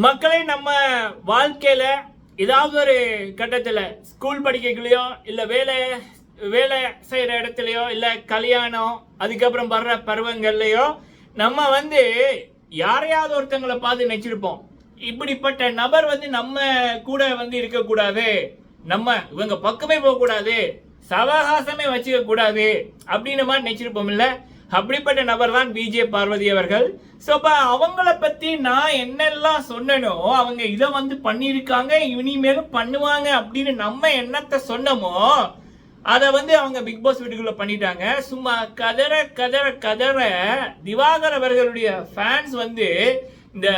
மக்களை நம்ம வாழ்க்கையில ஏதாவது ஒரு கட்டத்துல ஸ்கூல் படிக்கலையோ இல்ல வேலை வேலை செய்யற இடத்துலயோ இல்ல கல்யாணம் அதுக்கப்புறம் வர்ற பருவங்கள்லயோ நம்ம யாரையாவது ஒருத்தங்களை பார்த்து நினைச்சிருப்போம், இப்படிப்பட்ட நபர் நம்ம கூட இருக்கக்கூடாது, நம்ம இவங்க பக்கமே போக கூடாது, சவகாசமே வச்சுக்க கூடாது அப்படின்னு மாதிரி நினைச்சிருப்போம் இல்ல. அப்படிப்பட்ட நபர் தான் விஜே பார்வதி அவர்கள். ஸோ இப்போ அவங்கள பற்றி நான் என்னெல்லாம் சொன்னனோ அவங்க இதை பண்ணியிருக்காங்க, இனிமேலும் பண்ணுவாங்க அப்படின்னு நம்ம என்னத்தை சொன்னமோ அதை அவங்க பிக் பாஸ் வீட்டுக்குள்ள பண்ணிட்டாங்க. சும்மா கதற கதற கதற திவாகர் அவர்களுடைய ஃபேன்ஸ் இந்த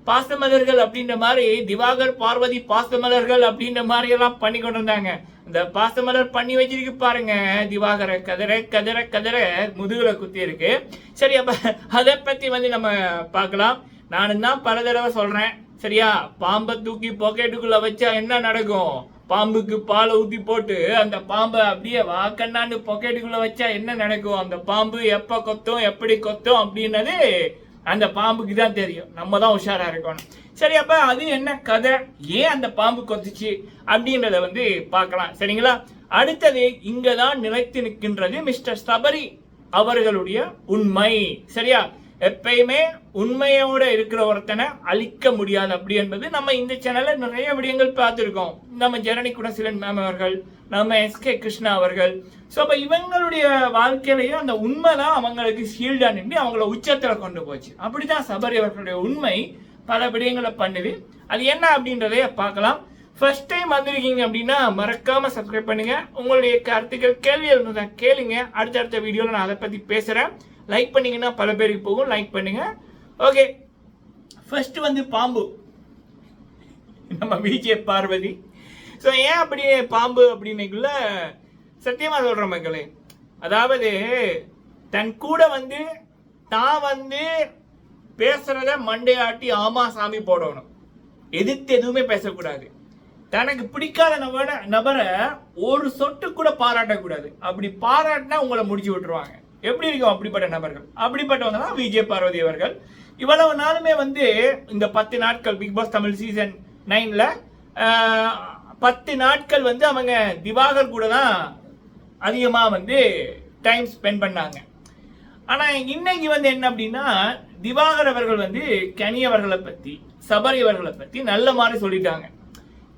பாசமலர்கள் அப்படின்ற மாதிரி திவாகர் பார்வதி பாசமலர்கள் அப்படின்ற மாதிரி எல்லாம் பண்ணி கொண்டு இருந்தாங்க. இந்த பாசமலர் பண்ணி வச்சிருக்கு பாருங்க திவாகர கதற கதற கதற முதுகுல குத்தி இருக்கு. சரி, அப்ப அதை பத்தி நம்ம பார்க்கலாம். நானும் தான் பல தடவை சொல்றேன், சரியா? பாம்பை தூக்கி பாக்கெட்டுக்குள்ள வச்சா என்ன நடக்கும்? பாம்புக்கு பாலை ஊத்தி போட்டு அந்த பாம்பை அப்படியே வாக்கண்ணான்னு பாக்கெட்டுக்குள்ள வச்சா என்ன நடக்கும்? அந்த பாம்பு எப்ப கொத்தும் எப்படி கொத்தும் அப்படின்னது அந்த பாம்புக்கு தான் தெரியும். நம்ம தான் உஷாரா இருக்கணும். சரி, அப்ப அது என்ன கதை, ஏன் அந்த பாம்பு கொத்துச்சு அப்படின்றத பார்க்கலாம், சரிங்களா? அடுத்தது இங்கதான் நிலைத்து நிற்கின்றது மிஸ்டர் சபரி அவர்களுடைய உண்மை, சரியா? எப்பயுமே உண்மையோட இருக்கிற ஒருத்தனை அழிக்க முடியாது அப்படி என்பது நம்ம இந்த சேனல்ல நிறைய விடயங்கள் பார்த்துருக்கோம். நம்ம ஜனனி குணசீலன் மேம் அவர்கள், நம்ம எஸ்கே கிருஷ்ணா அவர்கள். ஸோ அப்போ இவங்களுடைய வாழ்க்கையிலையும் அந்த உண்மைதான் அவங்களுக்கு ஷீல்டா நின்று அவங்கள உச்சத்தில் கொண்டு போச்சு. அப்படிதான் சபரி அவர்களுடைய உண்மை பல விடயங்களை பண்ணுது. அது என்ன அப்படின்றதைய பார்க்கலாம். ஃபர்ஸ்ட் டைம் வந்திருக்கீங்க அப்படின்னா மறக்காம சப்ஸ்கிரைப் பண்ணுங்க. உங்களுடைய கருத்துக்கள் கேள்விகள் இருந்தால் கேளுங்க. அடுத்தடுத்த வீடியோவில் நான் அதை பற்றி பேசுகிறேன். லைக் பண்ணீங்கன்னா பல பேருக்கு போகும், லைக் பண்ணுங்க. ஓகே, ஃபர்ஸ்ட் பாம்பு நம்ம விஜே பார்வதி. ஸோ ஏன் அப்படி பாம்பு அப்படின்னுக்குள்ள சத்தியமா சொல்ற மக்களே, அதாவது தன் கூட தான் பேசுறத மண்டையாட்டி ஆமா சாமி போடணும், எதிர்த்து எதுவுமே பேசக்கூடாது, தனக்கு பிடிக்காத நபரை ஒரு சொட்டு கூட பாராட்டக்கூடாது. அப்படி பாராட்டினா உங்களை முடிச்சு விட்டுருவாங்க. எப்படி இருக்கும் அப்படிப்பட்ட நபர்கள்? அப்படிப்பட்டவங்க தான் விஜே பார்வதி அவர்கள். இவ்வளவு நாளுமே இந்த 10 நாட்கள் பிக் பாஸ் தமிழ் சீசன் 9ல 10 நாட்கள் அவங்க திவாகர் கூட தான் அதிகமா டைம் ஸ்பெண்ட் பண்ணாங்க. ஆனா இன்னைக்கு என்ன அப்படின்னா திவாகர் அவர்கள் கனி அவர்களை பத்தி சபரி அவர்களை பத்தி நல்ல மாதிரி சொல்லிட்டாங்க.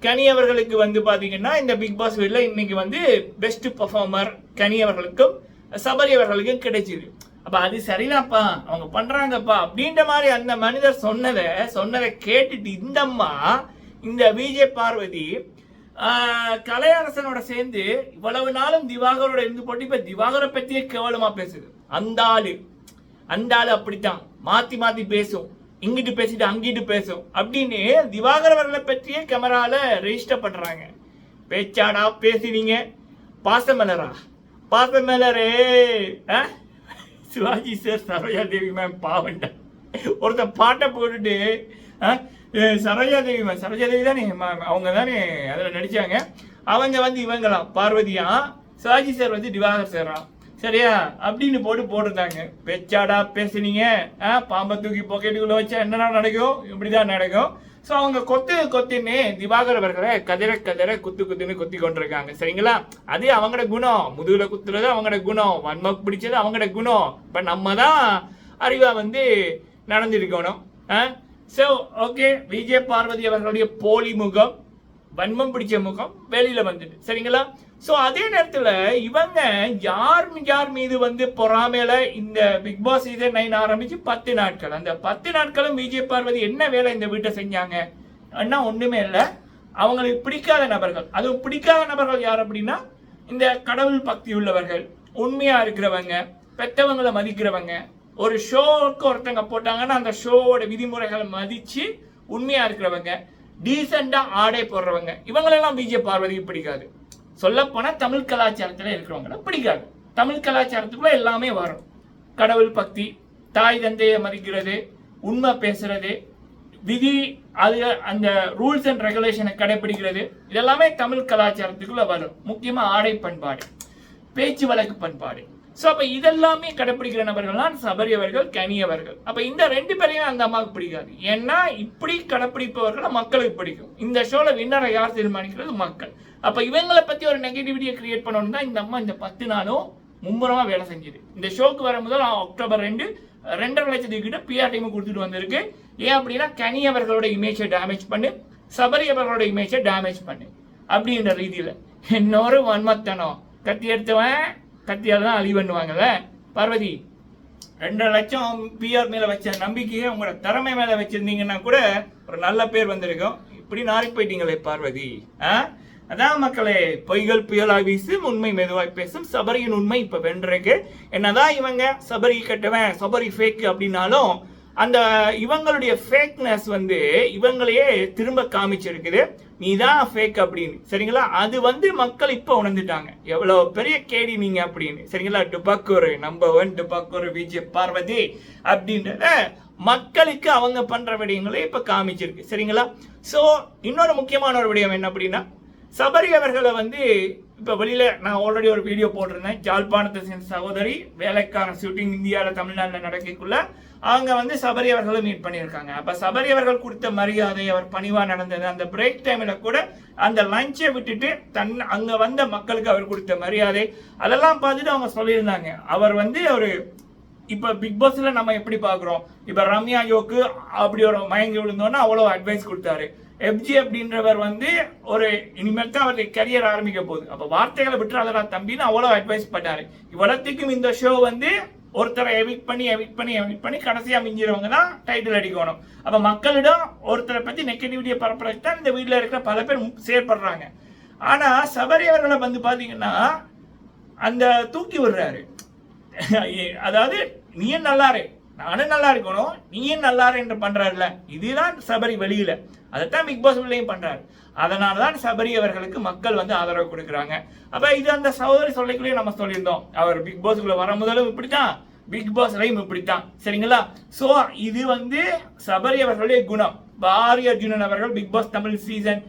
கனி அவர்களுக்கு பாத்தீங்கன்னா இந்த பிக் பாஸ் வீட்ல இன்னைக்கு பெஸ்ட் பெர்ஃபார்மர் கனி அவர்களுக்கும் சபரி அவர்களுக்கும் கிடைச்சிது. அப்ப அது சரிதான்ப்பா, அவங்க பண்றாங்கப்பா அப்படின்ற மாதிரி அந்த மனிதர் சொன்னதை கேட்டுட்டு இந்த அம்மா இந்த விஜே பார்வதி கலையரசனோட சேர்ந்து இவ்வளவு நாளும் திவாகரோட இருந்து போட்டு இப்ப திவாகரை பத்தியே கேவலமா பேசுது. அந்த ஆளு அப்படித்தான் மாத்தி மாத்தி பேசும், இங்கிட்டு பேசிட்டு அங்கிட்டு பேசும் அப்படின்னு திவாகர் அவர்களை பற்றியே கேமரால ரெஜிஸ்டர் பண்றாங்க. பேச்சாடா பேசுறீங்க? பாசமலரே சிவாஜி சார், சரோஜா தேவி மேம் பாவண்டா ஒருத்த பாட்டை போட்டுட்டு சரோஜா தேவி தானே அவங்க தானே அதில் நடிச்சாங்க. அவங்க இவங்களாம் பார்வதியா, சிவாஜி சார் திவாகர் சாரா, சரியா அப்படின்னு போட்டுருந்தாங்க. பெச்சாடா பேசுனீங்க, பாம்பை தூக்கி பாக்கெட்டுக்குள்ள வச்சா என்னன்னா நடக்கும்? இப்படிதான் நடக்கும். ஸோ அவங்க கொத்துன்னு திவாகர் அவர்களை கதிர கதிர குத்துன்னு குத்தி கொண்டிருக்காங்க, சரிங்களா? அது அவங்களோட குணம், முதுகுல குத்துறது அவங்களோட குணம், வன்மம் பிடிச்சது அவங்களோட குணம். இப்போ நம்ம தான் அறிவா நடந்திருக்கணும். ஸோ ஓகே, விஜே பார்வதி அவர்களுடைய போலி முகம், வன்மம் பிடிச்ச முகம் வெளியில வந்துட்டு, சரிங்களா? ஸோ அதே நேரத்தில் இவங்க யார் மீது பொறாமையில இந்த பிக் பாஸ் சீசன் 9 ஆரம்பிச்சு 10 நாட்கள், அந்த 10 நாட்களும் விஜே பார்வதி என்ன வேலை இந்த வீட்டை செஞ்சாங்க? அண்ணா ஒண்ணுமே இல்லை. அவங்களுக்கு பிடிக்காத நபர்கள், அதுவும் பிடிக்காத நபர்கள் யார் அப்படின்னா இந்த கடவுள் பக்தி உள்ளவர்கள், உண்மையா இருக்கிறவங்க, பெற்றவங்களை மதிக்கிறவங்க. ஒரு ஷோவுக்கு ஒருத்தங்க போட்டாங்கன்னா அந்த ஷோவோட விதிமுறைகளை மதிச்சு உண்மையா இருக்கிறவங்க, டீசெண்டா ஆடை போடுறவங்க, இவங்களெல்லாம் விஜே பார்வதிக்கு பிடிக்காது. சொல்ல போனா தமிழ் கலாச்சாரத்துல இருக்கிறவங்க பிடிக்காது. தமிழ் கலாச்சாரத்துக்குள்ள எல்லாமே வரும். கடவுள் பக்தி, தாய் தந்தையை மதிக்கிறது, உண்மை பேசுறது, விதி, அது அந்த ரூல்ஸ் அண்ட் ரெகுலேஷனை கடைபிடிக்கிறது, இதெல்லாமே தமிழ் கலாச்சாரத்துக்குள்ள வரும். முக்கியமா ஆடை பண்பாடு, பேச்சு வழக்கு பண்பாடு. சோ அப்ப இதெல்லாமே கடைபிடிக்கிற நபர்கள் தான் சபரி அவர்கள், கனி அவர்கள். அப்ப இந்த 2 பேரையும் அந்த அம்மாவுக்கு பிடிக்காது. ஏன்னா இப்படி கடைபிடிப்பவர்களை மக்களுக்கு பிடிக்கும். இந்த ஷோல வின்னரை யார் தீர்மானிக்கிறது? மக்கள். அப்ப இவங்களை பத்தி ஒரு நெகட்டிவிட்டியை கிரியேட் பண்ணணும் தான் இந்த அம்மா இந்த 10 நாளும் மும்முரமா வேலை செஞ்சது. இந்த ஷோக்கு வர முதல் அக்டோபர் 2.5 லட்சத்துக்கிட்ட பிஆர் டீம் கொடுத்துட்டு வந்திருக்கு. ஏன் அப்படின்னா கனி அவர்களோட இமேஜை டேமேஜ் பண்ணு, சபரி அவர்களோட இமேஜை டேமேஜ் பண்ணு அப்படின்ற ரீதியில இன்னொரு வன்மத்தனம். கத்தி எடுத்தவன் கத்தியால் தான் அழி பண்ணுவாங்கல்ல. பார்வதி 2 லட்சம் பிஆர் மேல வச்ச நம்பிக்கையை உங்களோட திறமை மேல வச்சிருந்தீங்கன்னா கூட ஒரு நல்ல பேர் வந்திருக்கும். இப்படி நாரி போயிட்டீங்களே பார்வதி. அதான் மக்களே, பொய்கள் புயலாய் வீசும், உண்மை மெதுவாய் பேசும். சபரியின் உண்மை இப்ப வென்றிருக்கு. என்னதான் இவங்க சபரி கட்டவன், சபரி ஃபேக் அப்படின்னாலும் அந்த இவங்களுடைய ஃபேக்னஸ் இவங்களையே திரும்ப காமிச்சிருக்குது. நீதான் ஃபேக் அப்படின்னு, சரிங்களா? அது மக்கள் இப்ப உணர்ந்துட்டாங்க எவ்வளவு பெரிய கேடி நீங்க அப்படின்னு, சரிங்களா? டுபாக்கூர் நம்பர் 1 டுபாக்கூர் விஜய் பார்வதி அப்படின்றத மக்களுக்கு அவங்க பண்ற விடயங்களே இப்ப காமிச்சிருக்கு, சரிங்களா? சோ இன்னொரு முக்கியமான ஒரு விடயம் என்ன அப்படின்னா, சபரி அவர்களை இப்ப வெளியில நான் ஆல்ரெடி ஒரு வீடியோ போட்டிருந்தேன். ஜாழ்ப்பாணத்தை சேர்ந்த சகோதரி வேலைக்காரன் ஷூட்டிங் இந்தியாவில் தமிழ்நாட்டில் நடக்கக்குள்ள அவங்க சபரி அவர்களை மீட் பண்ணியிருக்காங்க. அப்ப சபரி அவர்கள் கொடுத்த மரியாதை, அவர் பணிவா நடந்தது, அந்த பிரேக் டைம்ல கூட அந்த லஞ்சை விட்டுட்டு அங்க வந்த மக்களுக்கு அவர் கொடுத்த மரியாதை, அதெல்லாம் பார்த்துட்டு அவங்க சொல்லியிருந்தாங்க. அவர் ஒரு இப்ப பிக் பாஸ்ல நம்ம எப்படி பாக்குறோம், இப்ப ரம்யா யோக்கு அப்படி ஒரு மயங்கி விழுந்தோன்னா அவ்வளவு அட்வைஸ் கொடுத்தாரு. எப்ஜி அப்படின்றவர் ஒரு இனிமேல் தான் அவருடைய கரியர் ஆரம்பிக்க போகுது. அப்ப வார்த்தைகளை விட்டுறாதடா தம்பின்னு அவ்வளவு அட்வைஸ் பண்ணாரு. இவ்வளவுக்கும் இந்த ஷோ ஒருத்தரை எவிட் பண்ணி கடைசியா மிஞ்சிறவங்க தான் டைட்டில் அடிக்கணும். அப்ப மக்களிடம் ஒருத்தரை பத்தி நெகட்டிவிட்டியை பரப்புறதுக்கு தான் இந்த வீட்டுல இருக்கிற பல பேர் செயற்படுறாங்க. ஆனா சபரி அவர்களை பாத்தீங்கன்னா அந்த தூக்கி விடுறாரு. அதாவது நீயும் நல்லாரு, நானும் நல்லா இருக்கணும், நீயும் நல்லாரு என்று பண்றாருல, இதுதான் சபரி வெளியில. அதைத்தான் பிக் பாஸ் உள்ளேயும் பண்றாரு. அதனாலதான் சபரி அவர்களுக்கு மக்கள் ஆதரவு கொடுக்குறாங்க. அப்ப இது அந்த சகோதரி சொல்லிக்குள்ளே நம்ம சொல்லியிருந்தோம், அவர் பிக் பாஸ்க்குள்ள வர முதலும் இப்படித்தான், பிக் பாஸ் லைம் இப்படித்தான், சரிங்களா? சோ இது சபரி அவர்களுடைய குணம். ஆர்யா அர்ஜுனன் அவர்கள் பிக் பாஸ் தமிழ் சீசன்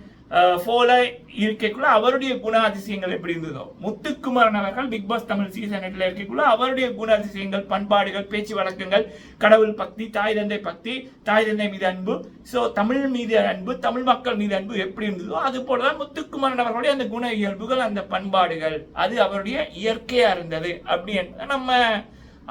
4 இருக்கக்குள்ள அவருடைய குணாதிசயங்கள் எப்படி இருந்ததோ, முத்துக்குமரன் அவர்கள் பிக் பாஸ் தமிழ் சீசன் 8 இருக்கக்குள்ள அவருடைய குணாதிசயங்கள், பண்பாடுகள், பேச்சு வழக்கங்கள், கடவுள் பக்தி, தாய் தந்தை பக்தி, தாய் தந்தை மீது அன்பு, சோ தமிழ் மீது அன்பு, தமிழ் மக்கள் மீது அன்பு எப்படி இருந்ததோ அது போலதான் முத்துக்குமரன் அவர்களுடைய அந்த குண இயல்புகள், அந்த பண்பாடுகள், அது அவருடைய இயற்கையா இருந்தது. அப்படி நம்ம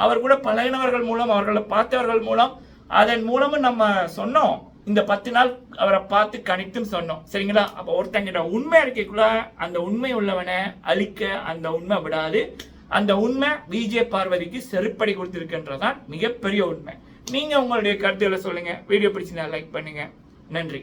அவர் கூட பழகினவர்கள் மூலம், அவர்களை பார்த்தவர்கள் மூலம், அதன் மூலமும் நம்ம சொன்னோம். இந்த 10 நாள் அவரை பார்த்து கணித்தும் சொன்னோம், சரிங்களா? அப்ப ஒருத்தங்கிட்ட உண்மை இருக்கக்குள்ள அந்த உண்மை உள்ளவனை அழிக்க அந்த உண்மை விடாது. அந்த உண்மை விஜய் பார்வதிக்கு செருப்படி கொடுத்திருக்கின்றதான் மிகப்பெரிய உண்மை. நீங்க உங்களுடைய கருத்துக்களை சொல்லுங்க. வீடியோ பிடிச்சிருந்தா லைக் பண்ணுங்க. நன்றி.